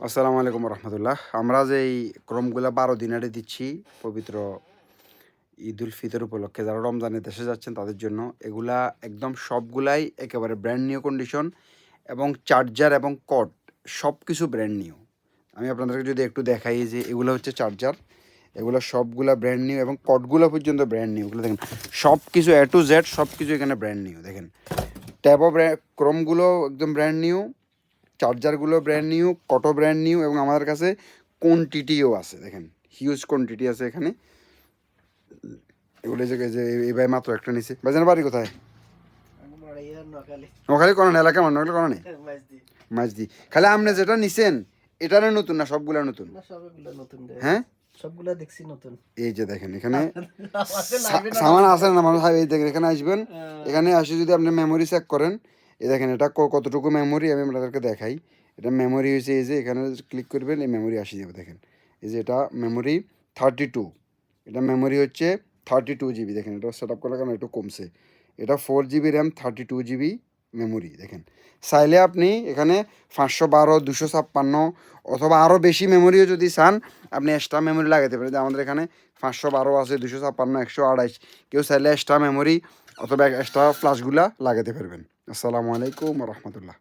আসসালামু আলাইকুম রহমতুল্লাহ। আমরা যে এই ক্রমগুলা 12 দিনারে দিচ্ছি পবিত্র ঈদ উল ফিতর উপলক্ষে, যারা রমজানের দেশে যাচ্ছেন তাদের জন্য, এগুলা একদম সবগুলাই একেবারে ব্র্যান্ড নিউ কন্ডিশন এবং চার্জার এবং কর্ড সব কিছু ব্র্যান্ড নিউ। আমি আপনাদেরকে যদি একটু দেখাই যে এগুলো হচ্ছে চার্জার, এগুলো সবগুলা ব্র্যান্ড নিউ এবং কর্ডগুলো পর্যন্ত ব্র্যান্ড নিউ। এগুলো দেখেন সব কিছু A to Z সব কিছু এখানে ব্র্যান্ড নিউ। দেখেন ট্যাবও ক্রমগুলো একদম ব্র্যান্ড নিউ, চার্জারগুলো ব্র্যান্ড নিউ, কটো ব্র্যান্ড নিউ এবং আমাদের কাছে কোয়ান্টিটিও আছে। দেখেন হিউজ কোয়ান্টিটি আছে এখানে। এগুলো যে এই ভাই মাত্র একটা নিছে। ভাইজান বাড়ি কোথায়? নোয়াখালী করেন, এলাকা আমার নোয়াখালী করেন মাঝদি। খালি আপনি যেটা নিছেন এটারে নতুন না সবগুলা নতুন? হ্যাঁ সবগুলা দেখছি নতুন। এই যে দেখেন এখানে সামান আছে না মানুষ, এই দেখেন এখানে আসবেন, এখানে আসে যদি আপনি মেমোরি চেক করেন, এই দেখেন এটা কতটুকু মেমোরি আমি আপনাদেরকে দেখাই। এটা মেমোরি হয়েছে, এই যে এখানে ক্লিক করবেন এই মেমোরি আসে যাবে। দেখেন এই যে এটা মেমোরি 32, এটা মেমোরি হচ্ছে 32 GB। দেখেন এটা সেট আপ করার কারণে একটু কমছে। এটা 4 GB র্যাম, 32 GB মেমোরি। দেখেন চাইলে আপনি এখানে 512, 256 অথবা আরও বেশি মেমোরিও যদি চান আপনি এক্সট্রা মেমোরি লাগাতে পারেন। যে আমাদের এখানে 512 আছে, 256, 128। কেউ চাইলে এক্সট্রা মেমোরি অথবা এক্সট্রা ফ্ল্যাশগুলা লাগাতে পারবেন। আসসালামু আলাইকুম রহমতুল্লাহ।